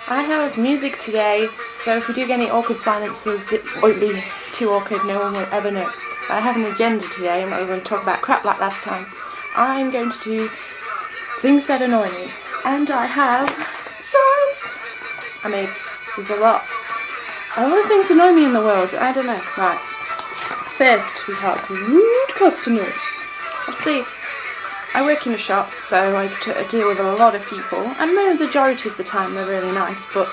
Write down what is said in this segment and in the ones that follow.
I have music today, so if we do get any awkward silences, it won't be too awkward, no one will ever know. I have an agenda today, I'm not going to talk about crap like last time. I'm going to do things that annoy me, and I have songs. I mean, there's a lot of things annoy me in the world, I don't know. Right, first we have rude customers. Obviously, I work in a shop, so I deal with a lot of people, and the majority of the time they're really nice, but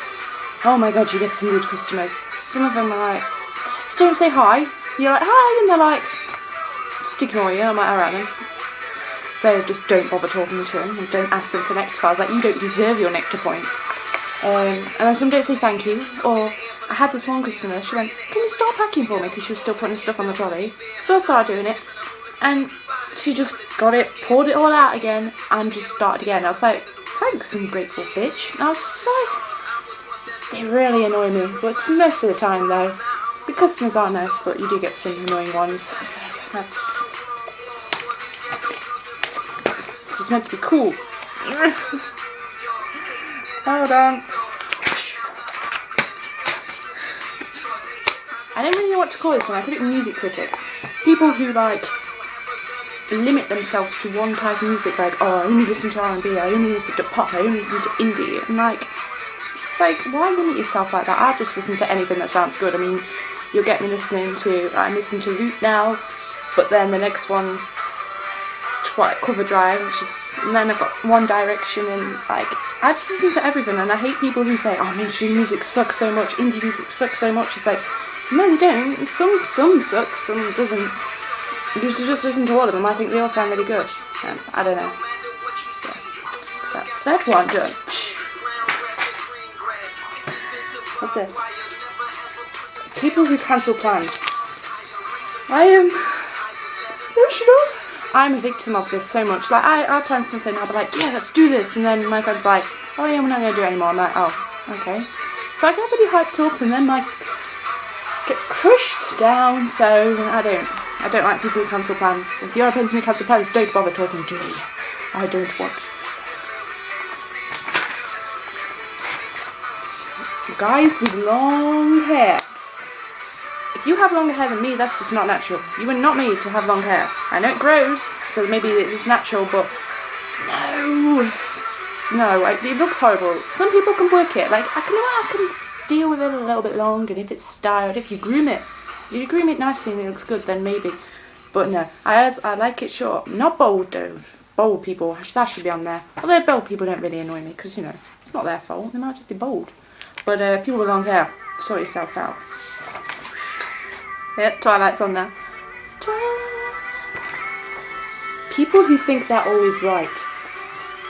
oh my god, you get some rude customers. Some of them are like, just don't say hi. You're like, hi, and they're like, just ignore you. I'm like, alright then. So just don't bother talking to them, and don't ask them for nectar cards, like you don't deserve your nectar points. And then some don't say thank you, or I had this one customer, she went, can you start packing for me, because she was still putting stuff on the trolley. So I started doing it, and she just got it, poured it all out again, and just started again. I was like, thanks, ungrateful bitch. And I was just like, they really annoy me. But most of the time, though, the customers are nice, but you do get some annoying ones. This was meant to be cool. Hold on. I don't really know what to call this one. I put it in music critic. People who, like, limit themselves to one type of music, like, oh, I only listen to R&B, I only listen to pop, I only listen to indie, and like, it's like, why limit yourself like that? I just listen to anything that sounds good. I mean, you'll get me listening to, I'm listening to Root now, but then the next one's Cover Drive, and then I've got One Direction, and like, I just listen to everything, and I hate people who say, oh, mainstream music sucks so much, indie music sucks so much. It's like, no, they don't. Some sucks, some doesn't. You should just listen to all of them. I think they all sound really good. I don't know. So, that's one done. That's it. People who cancel plans. I am emotional. I'm a victim of this so much. Like, I plan something, I'll be like, yeah, let's do this. And then my friend's like, oh yeah, we're not going to do it anymore. I'm like, oh, okay. So I get really hyped up and then like get crushed down. So I don't like people who cancel plans. If you're a person who cancels plans, don't bother talking to me. I don't want. Guys with long hair. If you have longer hair than me, that's just not natural. You are not made to have long hair. I know it grows, so maybe it's natural, but no, it looks horrible. Some people can work it. Like, I can deal with it a little bit long, and if it's styled, if you groom it nicely and it looks good, then maybe. But no, I like it short. Not bold though. Bold people, that should be on there. Although bold people don't really annoy me, because, you know, it's not their fault. They might just be bold. But people with long hair, sort yourself out. Yep, Twilight's on there. People who think they're always right.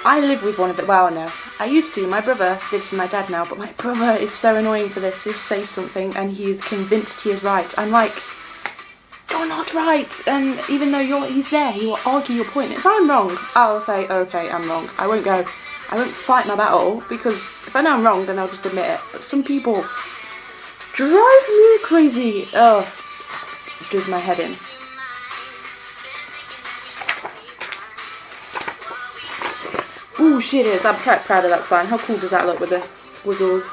I live with one of them. Well, no, I used to. My brother lives with my dad now, but my brother is so annoying for this. He'll say something and he is convinced he is right. I'm like, you're not right. And even though he's there, he will argue your point. If I'm wrong, I'll say, okay, I'm wrong. I won't fight my battle, because if I know I'm wrong, then I'll just admit it. But some people drive me crazy. Oh, does my head in. Ooh, she is. I'm quite proud of that sign. How cool does that look with the squiggles?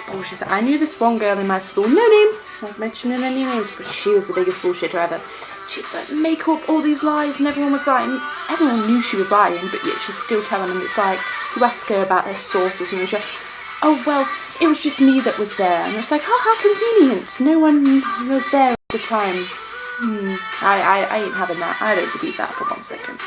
Oh, she said, I knew this one girl in my school. No names. Not mentioning any names, but she was the biggest bullshitter ever. She'd make up all these lies, and everyone was lying. Everyone knew she was lying, but yet she'd still tell them. And it's like, you ask her about her sources, and she's like, oh, well, it was just me that was there. And it's like, oh, how convenient. No one was there at the time. I ain't having that. I don't believe that for 1 second.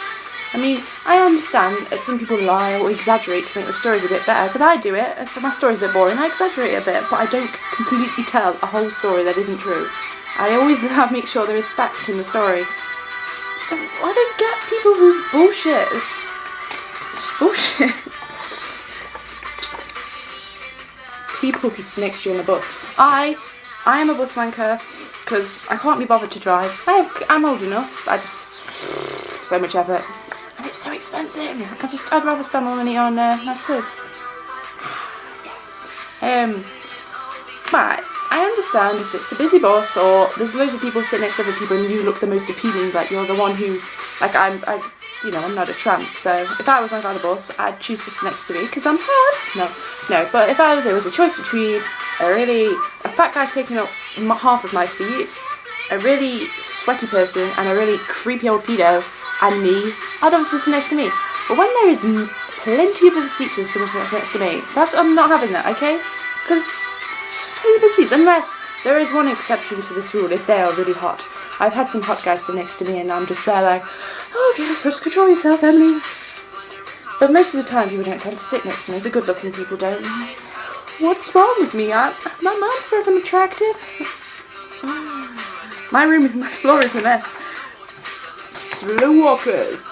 I mean, I understand that some people lie or exaggerate to make the stories a bit better, because I do it. If my story's a bit boring, I exaggerate a bit, but I don't completely tell a whole story that isn't true. I always make sure there is fact in the story. So I don't get people who bullshit. It's just bullshit. People who sit next to you on the bus. I am a bus wanker because I can't be bothered to drive. I'm old enough. So much effort. And it's so expensive. I'd rather spend my money on nice clothes. But I understand if it's a busy bus or there's loads of people sitting next to other people and you look the most appealing, like you're the one who, like I you know, I'm not a tramp, so if I was on a bus, I'd choose to sit next to me because I'm hard. No, but if there was a choice between a fat guy taking up half of my seat, a really sweaty person, and a really creepy old pedo, and me, I'd obviously sit next to me. But when there is plenty of other seats and someone sits next to me, I'm not having that, okay? Because plenty of seats, unless there is one exception to this rule, if they are really hot. I've had some hot guys sit next to me and I'm just there like, oh, okay, just control yourself, Emily. But most of the time people don't tend to sit next to me, the good looking people don't. What's wrong with me? My mum says I'm attractive. My floor is a mess. Slow walkers.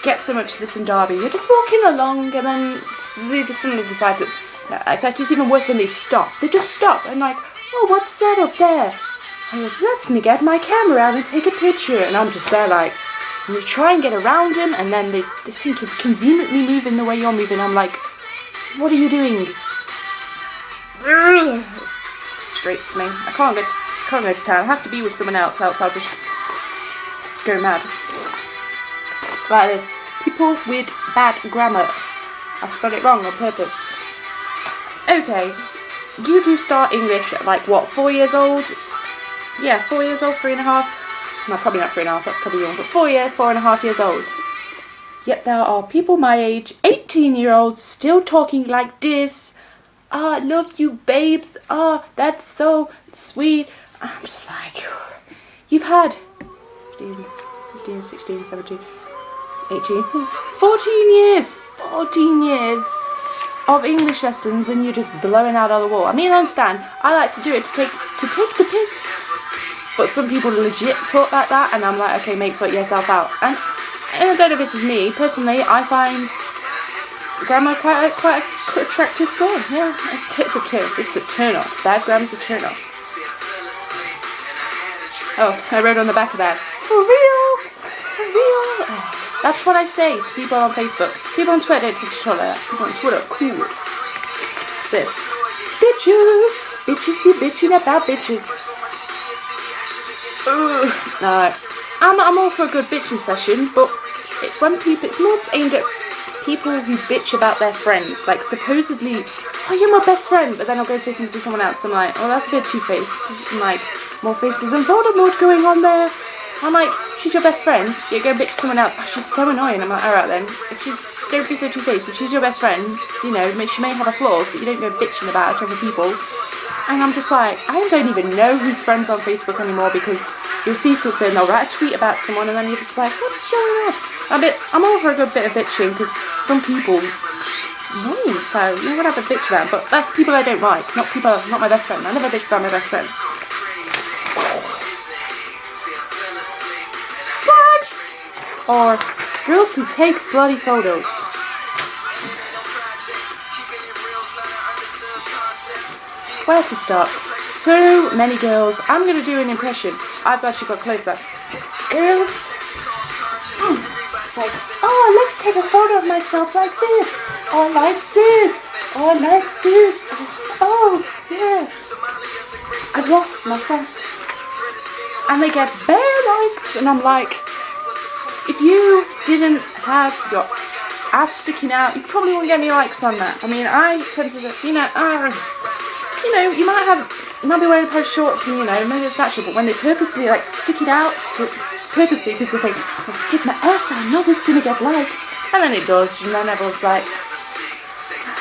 Get so much this in Derby. You're just walking along and then they just suddenly decide to... No, in fact, it's even worse when they stop. They just stop and like, oh, what's that up there? I goes, let me get my camera out and take a picture. And I'm just there like, and you try and get around him, and then they seem to conveniently move in the way you're moving. I'm like, what are you doing? Ugh. Frustrates me. I can't go to town. I have to be with someone else I'll just go mad. Like this. People with bad grammar. I spelled it wrong on purpose. Okay. You do start English at like what, 4 years old? Yeah, 4 years old, 3.5. No, probably not 3.5, that's probably young, but 4.5 years old. Yet there are people my age, 18-year-olds, still talking like this. Ah, love you, babes. Ah, that's so sweet. I'm just like, you've had 15, 16, 17, 18, 14 years. 14 years of English lessons and you're just blowing out of the wall. I mean, I understand. I like to do it to take the piss. But some people legit talk like that, and I'm like, okay, mate, sort yourself out. And I don't know if this is me. Personally, I find grammar quite a attractive thing. Yeah, it's a turn off. Bad grammar's a turn off. Oh, I wrote on the back of that, for real. Oh, that's what I say to people on Facebook. People on Twitter don't take a shot like that. People on Twitter, cool. What's this? Bitches be bitching about bitches. No, I'm all for a good bitching session, but it's more aimed at people who bitch about their friends. Like, supposedly, oh, you're my best friend, but then I'll go say something to someone else. I'm like, oh, that's a bit two-faced. I'm like, more faces than Voldemort going on there. I'm like, she's your best friend. You go bitch to someone else. Oh, she's so annoying. I'm like, alright then. Don't be so two-faced. If she's your best friend, you know, she may have her flaws, but you don't go bitching about her to other people. And I'm just like, I don't even know who's friends on Facebook anymore, because you'll see something, they'll write a tweet about someone, and then you're just like, what's going on? I'm all for a good bit of bitching, because some people annoying, so you would have to bitch about, but that's people I don't like, not my best friend. I never bitch about my best friends. Slags! Or girls who take slutty photos. Where to start? So many girls. I'm going to do an impression. I've actually got closer. Girls. It's like, oh, let's take a photo of myself like this. Or like this. Or like this. Oh, yeah. I've lost myself. And they get bare likes. And I'm like, if you didn't have your ass sticking out, you probably wouldn't get any likes on that. I mean, I tend to, you might be wearing a pair of shorts and, maybe it's natural, but when they purposely, stick it out, because they think, I'll stick my ass out, I know this is going to get likes, and then it does, and then everyone's like,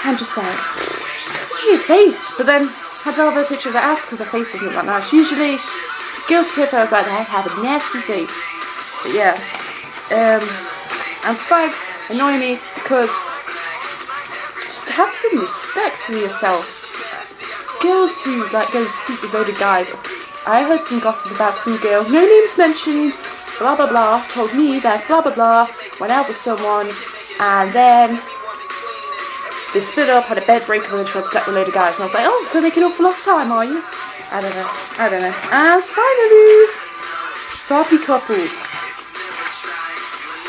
I'm just like, just cover your face, but then I'd rather a picture of their ass because their face isn't that nice. Usually, girls' photos like that have a nasty face, but yeah, and slags annoy me because just have some respect for yourself. Girls who go sleep with loaded guys. I heard some gossip about some girl, no names mentioned, blah blah blah, told me that blah blah blah went out with someone and then they split up, had a bed breakup, and then tried to sleep with a load of guys. And I was like, oh, so they can all for lost time, are you? I don't know. And finally, sloppy couples.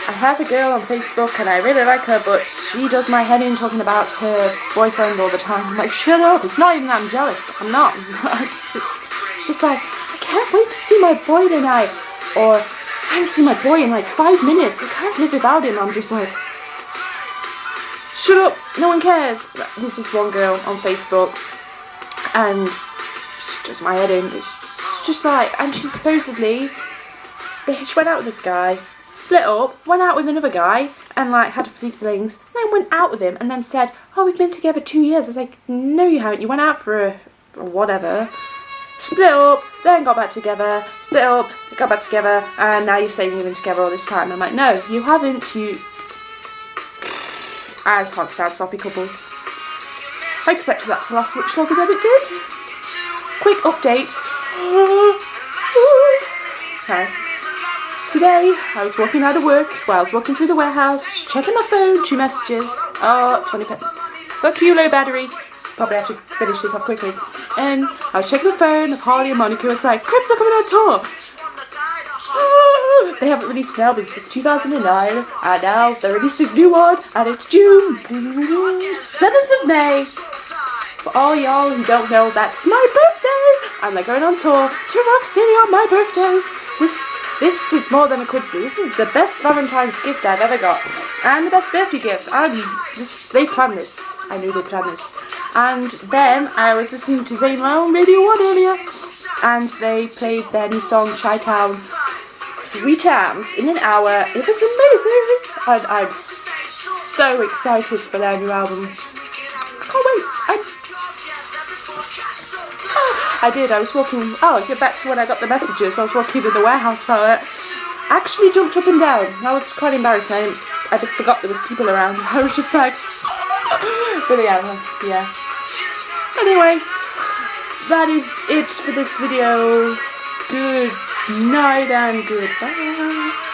I have a girl on Facebook and I really like her, but she does my head in talking about her boyfriend all the time. I'm like, shut up, it's not even that I'm jealous. I'm not. It's just like, I can't wait to see my boy tonight. Or, I haven't seen my boy in like 5 minutes. I can't live without him. I'm just like, shut up, no one cares. There's this one girl on Facebook, and she does my head in. It's just like, and she supposedly, she went out with this guy, split up, went out with another guy, and like had a few things, then went out with him, and then said, oh, we've been together 2 years. I was like, no you haven't, you went out for a whatever, split up, then got back together, split up, got back together, and now you're saying you've been together all this time. I'm like, no, you haven't, I can't stand sloppy couples. I expected that to last much longer than it did. Quick update. Okay. Today, I was walking out of work while I was walking through the warehouse, checking my phone, 2 messages. Oh, 20 pence. Fuck you, low battery. Probably have to finish this off quickly. And I was checking my phone, Harley and Monica was like, Crips are coming on tour. They haven't released an album since 2009, and now they're releasing a new one, and it's June 7th of May. For all y'all who don't know, that's my birthday, and they're going on tour to Rock City on my birthday. This is more than a coincidence. This is the best Valentine's gift I've ever got, and the best birthday gift. They planned this. I knew they planned this. And then I was listening to Zayn on Radio 1 earlier, and they played their new song Chi-Town 3 times in an hour. It was amazing, and I'm so excited for their new album. I can't wait. I was walking, get back to when I got the messages. I was walking in the warehouse, so I actually jumped up and down. I was quite embarrassed. I just forgot there was people around. I was just like, but yeah. Anyway, that is it for this video. Good night and goodbye.